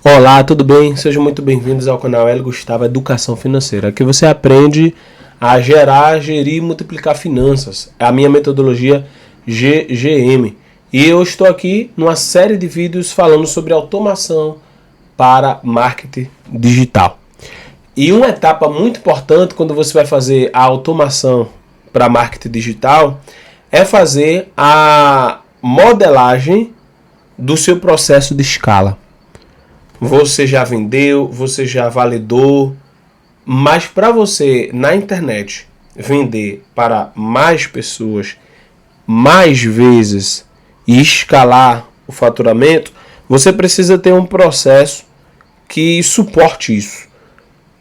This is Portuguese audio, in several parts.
Olá, tudo bem? Sejam muito bem-vindos ao canal Hélio Gustavo Educação Financeira. Aqui você aprende a gerar, gerir e multiplicar finanças. É a minha metodologia GGM. E eu estou aqui numa série de vídeos falando sobre automação para marketing digital. E uma etapa muito importante quando você vai fazer a automação para marketing digital é fazer a modelagem do seu processo de escala. Você já vendeu, você já validou, mas para você na internet vender para mais pessoas, mais vezes e escalar o faturamento, você precisa ter um processo que suporte isso.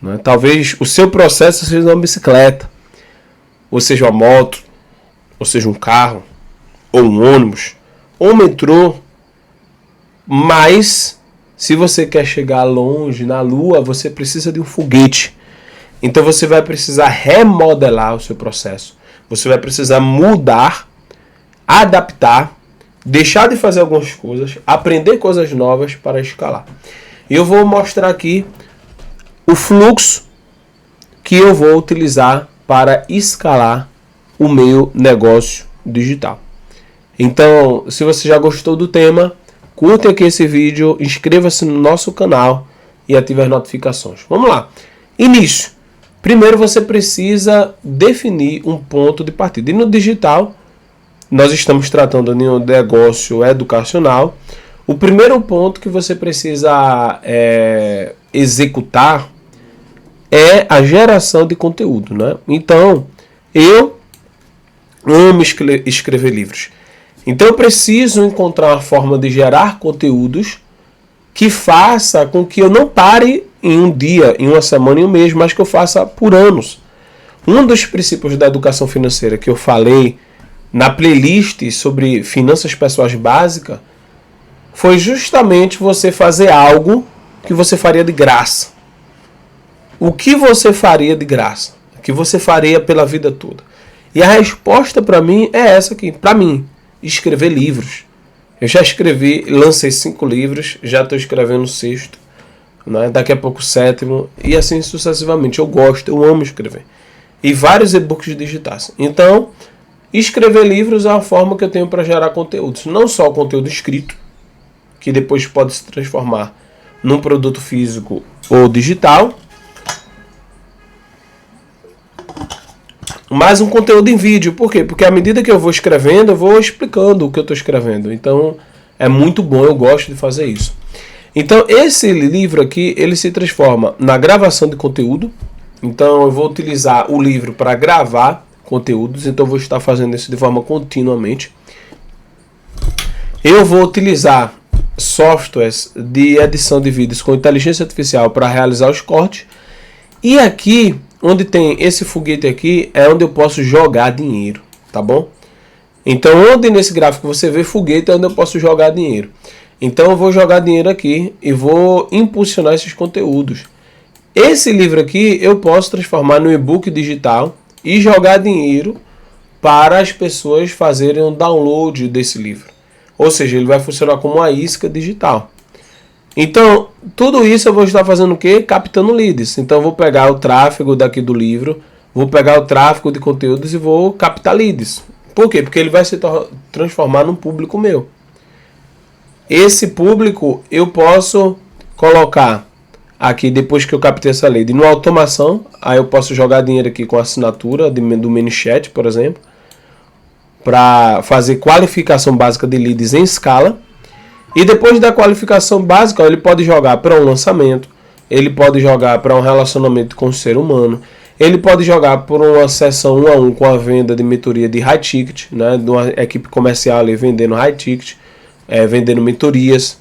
Né? Talvez o seu processo seja uma bicicleta, ou seja uma moto, ou seja um carro, ou um ônibus, ou um metrô, mas se você quer chegar longe na Lua, você precisa de um foguete. Então você vai precisar remodelar o seu processo. Você vai precisar mudar, adaptar, deixar de fazer algumas coisas, aprender coisas novas para escalar. E eu vou mostrar aqui o fluxo que eu vou utilizar para escalar o meu negócio digital. Então, se você já gostou do tema, curte aqui esse vídeo, inscreva-se no nosso canal e ative as notificações. Vamos lá. Início. Primeiro você precisa definir um ponto de partida. E no digital, nós estamos tratando de um negócio educacional. O primeiro ponto que você precisa executar é a geração de conteúdo, né? Então, eu amo escrever livros. Então eu preciso encontrar uma forma de gerar conteúdos que faça com que eu não pare em um dia, em uma semana, em um mês, mas que eu faça por anos. Um dos princípios da educação financeira que eu falei na playlist sobre finanças pessoais básicas foi justamente você fazer algo que você faria de graça. O que você faria de graça? O que você faria pela vida toda? E a resposta para mim é essa aqui, para mim. Escrever livros. Eu já escrevi, lancei 5 livros, já estou escrevendo o 6º, né? Daqui a pouco o 7º, e assim sucessivamente. Eu gosto, eu amo escrever. E vários e-books digitais. Então, escrever livros é a forma que eu tenho para gerar conteúdos. Não só o conteúdo escrito, que depois pode se transformar num produto físico ou digital, mais um conteúdo em vídeo. Por quê? Porque à medida que eu vou escrevendo, eu vou explicando o que eu estou escrevendo. Então, é muito bom, eu gosto de fazer isso. Então, esse livro aqui, ele se transforma na gravação de conteúdo. Então, eu vou utilizar o livro para gravar conteúdos. Então, eu vou estar fazendo isso de forma continuamente. Eu vou utilizar softwares de edição de vídeos com inteligência artificial para realizar os cortes. E aqui, onde tem esse foguete aqui, é onde eu posso jogar dinheiro, tá bom? Então, onde nesse gráfico você vê foguete, é onde eu posso jogar dinheiro. Então, eu vou jogar dinheiro aqui e vou impulsionar esses conteúdos. Esse livro aqui, eu posso transformar no e-book digital e jogar dinheiro para as pessoas fazerem um download desse livro. Ou seja, ele vai funcionar como uma isca digital. Então, tudo isso eu vou estar fazendo o quê? Captando leads. Então, eu vou pegar o tráfego daqui do livro, vou pegar o tráfego de conteúdos e vou captar leads. Por quê? Porque ele vai se transformar num público meu. Esse público eu posso colocar aqui, depois que eu captei essa lead, no automação. Aí eu posso jogar dinheiro aqui com assinatura do ManyChat, por exemplo, para fazer qualificação básica de leads em escala. E depois da qualificação básica, ele pode jogar para um lançamento, ele pode jogar para um relacionamento com o ser humano, ele pode jogar por uma sessão 1 a 1 com a venda de mentoria de high ticket, né, de uma equipe comercial ali vendendo high ticket, vendendo mentorias.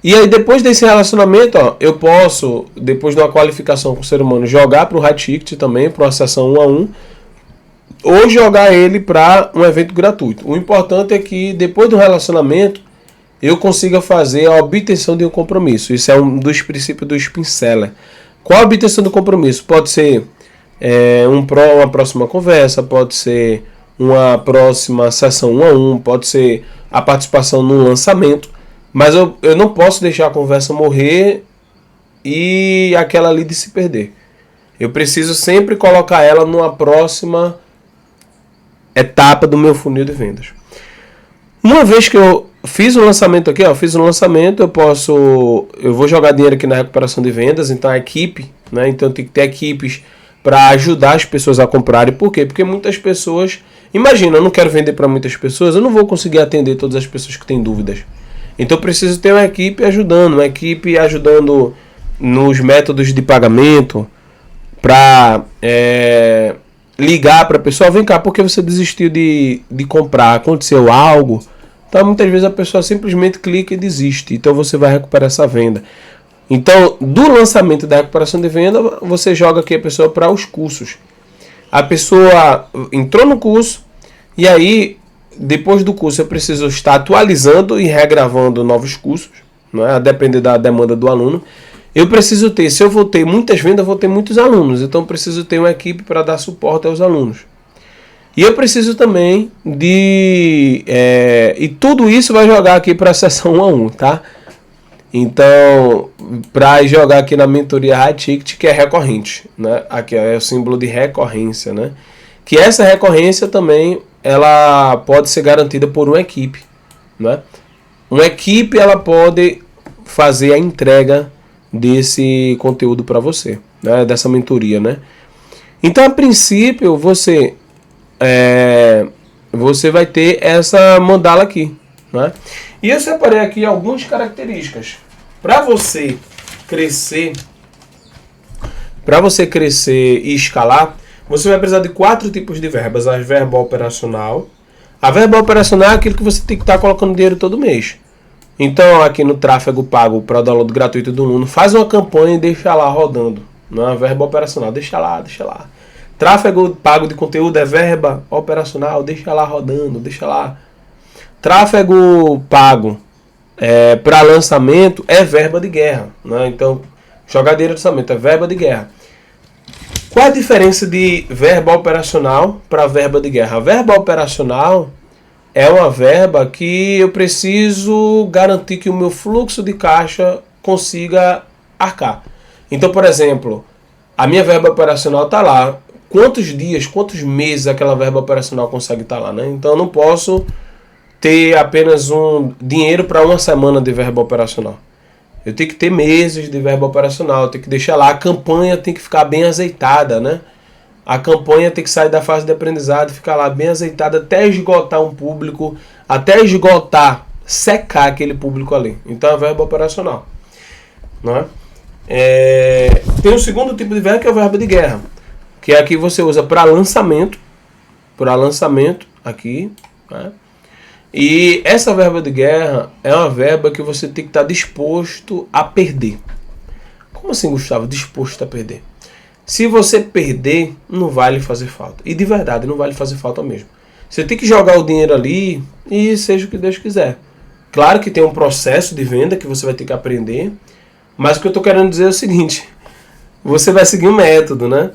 E aí depois desse relacionamento, ó, eu posso, depois de uma qualificação com o ser humano, jogar para o high ticket também, para uma sessão 1 a 1, ou jogar ele para um evento gratuito. O importante é que depois do relacionamento, eu consiga fazer a obtenção de um compromisso. Isso é um dos princípios do Spin Seller. Qual a obtenção do compromisso? Pode ser uma próxima conversa, pode ser uma próxima sessão 1 a 1, pode ser a participação num lançamento. Mas eu não posso deixar a conversa morrer e aquela lead se perder. Eu preciso sempre colocar ela numa próxima etapa do meu funil de vendas. Uma vez que eu fiz o lançamento aqui, eu vou jogar dinheiro aqui na recuperação de vendas, então a equipe, né? Então tem que ter equipes para ajudar as pessoas a comprarem. Por quê? Porque muitas pessoas, imagina, eu não quero vender para muitas pessoas, eu não vou conseguir atender todas as pessoas que têm dúvidas. Então eu preciso ter uma equipe ajudando nos métodos de pagamento, para ligar para a pessoa, vem cá, porque você desistiu de comprar, aconteceu algo. Então muitas vezes a pessoa simplesmente clica e desiste, então você vai recuperar essa venda. Então do lançamento da recuperação de venda, você joga aqui a pessoa para os cursos. A pessoa entrou no curso e aí depois do curso eu preciso estar atualizando e regravando novos cursos, não é? A depender da demanda do aluno. Eu preciso ter, se eu vou ter muitas vendas, eu vou ter muitos alunos. Então eu preciso ter uma equipe para dar suporte aos alunos. E eu preciso também de... e tudo isso vai jogar aqui para a sessão 1 a 1, tá? Então, para jogar aqui na mentoria High Ticket, que é recorrente, né? Aqui é o símbolo de recorrência, né? Que essa recorrência também, ela pode ser garantida por uma equipe, né? Uma equipe, ela pode fazer a entrega desse conteúdo para você, né? Dessa mentoria, né? Então, a princípio, você vai ter essa mandala aqui, né? E eu separei aqui algumas características para você crescer e escalar. Você vai precisar de 4 tipos de verbas: a verba operacional. A verba operacional é aquilo que você tem que estar colocando dinheiro todo mês. Então, aqui no tráfego pago para o download gratuito do Nuno, faz uma campanha e deixa lá rodando. Não é verba operacional, deixa lá. Tráfego pago de conteúdo é verba operacional, deixa lá rodando, deixa lá. Tráfego pago para lançamento é verba de guerra, né? Então, jogar dinheiro de lançamento é verba de guerra. Qual a diferença de verba operacional para verba de guerra? A verba operacional é uma verba que eu preciso garantir que o meu fluxo de caixa consiga arcar. Então, por exemplo, a minha verba operacional está lá. Quantos dias, quantos meses aquela verba operacional consegue estar lá, né? Então eu não posso ter apenas um dinheiro para uma semana de verba operacional. Eu tenho que ter meses de verba operacional, eu tenho que deixar lá, a campanha tem que ficar bem azeitada, né? A campanha tem que sair da fase de aprendizado, ficar lá bem azeitada até esgotar um público, até esgotar, secar aquele público ali. Então é a verba operacional, né? Tem o segundo tipo de verba, que é a verba de guerra, que é aqui você usa para lançamento aqui, né? E essa verba de guerra é uma verba que você tem que estar disposto a perder. Como assim, Gustavo? Disposto a perder? Se você perder, não vai lhe fazer falta. E de verdade, não vai lhe fazer falta mesmo. Você tem que jogar o dinheiro ali e seja o que Deus quiser. Claro que tem um processo de venda que você vai ter que aprender, mas o que eu estou querendo dizer é o seguinte: você vai seguir um método, né?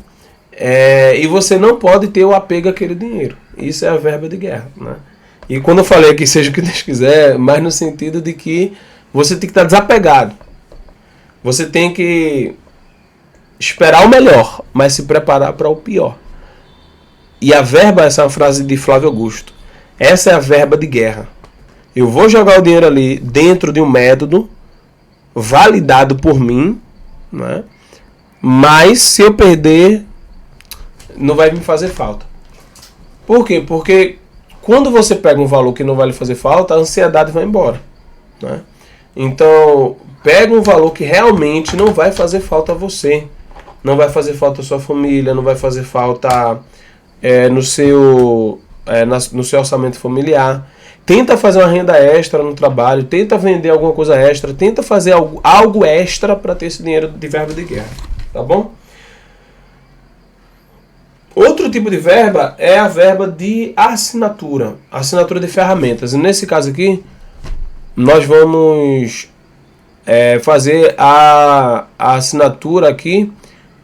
E você não pode ter o apego àquele dinheiro. Isso é a verba de guerra, né? E quando eu falei que seja o que Deus quiser, mais no sentido de que você tem que estar desapegado. Você tem que esperar o melhor, mas se preparar para o pior. E a verba, essa é uma frase de Flávio Augusto, essa é a verba de guerra. Eu vou jogar o dinheiro ali dentro de um método validado por mim, né? Mas se eu perder, não vai me fazer falta. Por quê? Porque quando você pega um valor que não vai lhe fazer falta, a ansiedade vai embora, né? Então, pega um valor que realmente não vai fazer falta a você. Não vai fazer falta a sua família, não vai fazer falta no seu orçamento familiar. Tenta fazer uma renda extra no trabalho, tenta vender alguma coisa extra, tenta fazer algo extra para ter esse dinheiro de verba de guerra, tá bom? Outro tipo de verba é a verba de assinatura de ferramentas. E nesse caso aqui, nós vamos fazer a assinatura aqui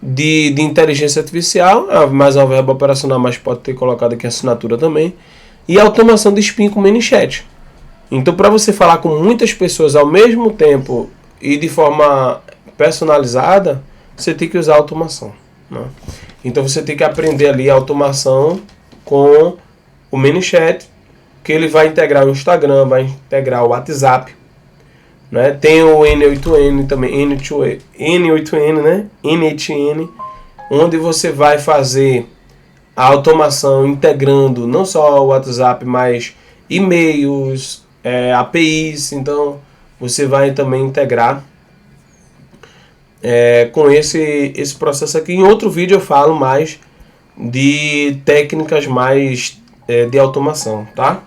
de inteligência artificial, mais uma verba operacional, mas pode ter colocado aqui a assinatura também, e automação de spin com ManyChat. Então, para você falar com muitas pessoas ao mesmo tempo e de forma personalizada, você tem que usar automação, né? Então, você tem que aprender ali a automação com o ManyChat, que ele vai integrar o Instagram, vai integrar o WhatsApp, né? Tem o N8N também, N8N, né? N8N, onde você vai fazer a automação integrando não só o WhatsApp, mas e-mails, APIs. Então você vai também integrar com esse processo aqui. Em outro vídeo eu falo mais de técnicas mais de automação, tá?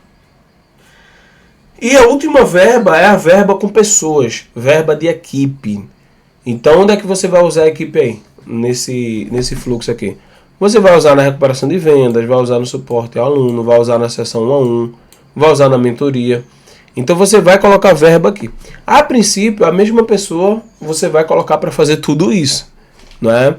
E a última verba é a verba com pessoas, verba de equipe. Então onde é que você vai usar a equipe aí? Nesse fluxo aqui. Você vai usar na recuperação de vendas, vai usar no suporte ao aluno, vai usar na sessão 1 a 1, vai usar na mentoria. Então você vai colocar verba aqui. A princípio, a mesma pessoa você vai colocar para fazer tudo isso, não é?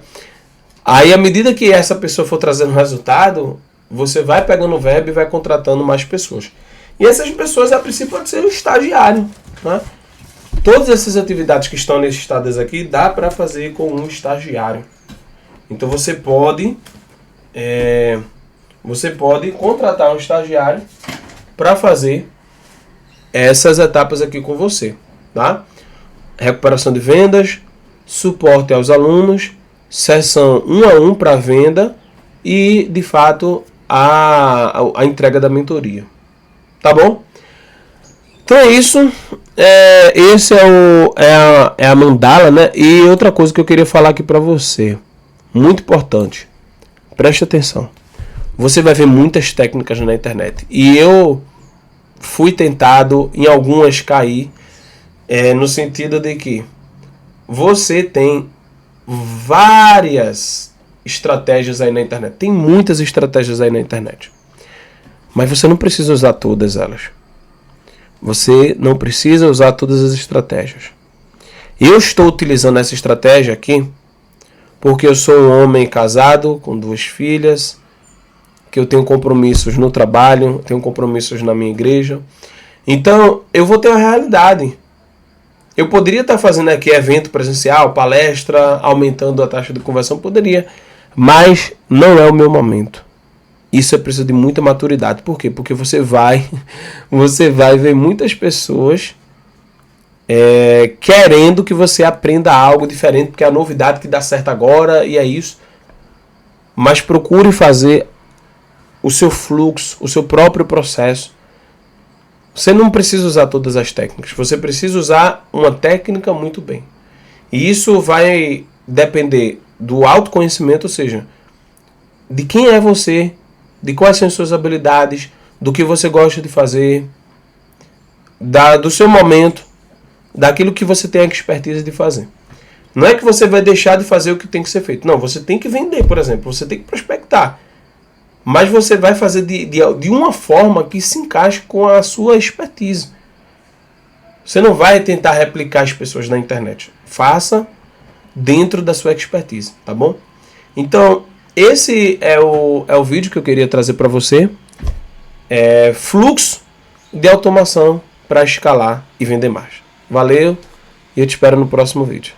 Aí, à medida que essa pessoa for trazendo resultado, você vai pegando verba e vai contratando mais pessoas. E essas pessoas, a princípio, pode ser o estagiário, né? Todas essas atividades que estão listadas aqui, dá para fazer com um estagiário. Então você pode contratar um estagiário para fazer essas etapas aqui com você, tá? Recuperação de vendas, suporte aos alunos, sessão 1 a 1 para venda e, de fato, a entrega da mentoria. Tá bom? Então é isso. Esse é a mandala, né? E outra coisa que eu queria falar aqui para você, muito importante, preste atenção. Você vai ver muitas técnicas na internet e eu fui tentado em algumas cair, no sentido de que você tem várias estratégias aí na internet. Tem muitas estratégias aí na internet. Mas você não precisa usar todas elas. Você não precisa usar todas as estratégias. Eu estou utilizando essa estratégia aqui porque eu sou um homem casado com 2 filhas, que eu tenho compromissos no trabalho, tenho compromissos na minha igreja. Então, eu vou ter uma realidade. Eu poderia estar fazendo aqui evento presencial, palestra, aumentando a taxa de conversão, poderia, mas não é o meu momento. Isso é preciso de muita maturidade. Por quê? Porque você vai ver muitas pessoas querendo que você aprenda algo diferente, porque é a novidade que dá certo agora e é isso. Mas procure fazer o seu fluxo, o seu próprio processo. Você não precisa usar todas as técnicas. Você precisa usar uma técnica muito bem. E isso vai depender do autoconhecimento, ou seja, de quem é você, de quais são as suas habilidades, do que você gosta de fazer, do seu momento, daquilo que você tem a expertise de fazer. Não é que você vai deixar de fazer o que tem que ser feito. Não, você tem que vender, por exemplo. Você tem que prospectar. Mas você vai fazer de uma forma que se encaixe com a sua expertise. Você não vai tentar replicar as pessoas na internet. Faça dentro da sua expertise, tá bom? Então, esse é o vídeo que eu queria trazer para você. Fluxo de automação para escalar e vender mais. Valeu e eu te espero no próximo vídeo.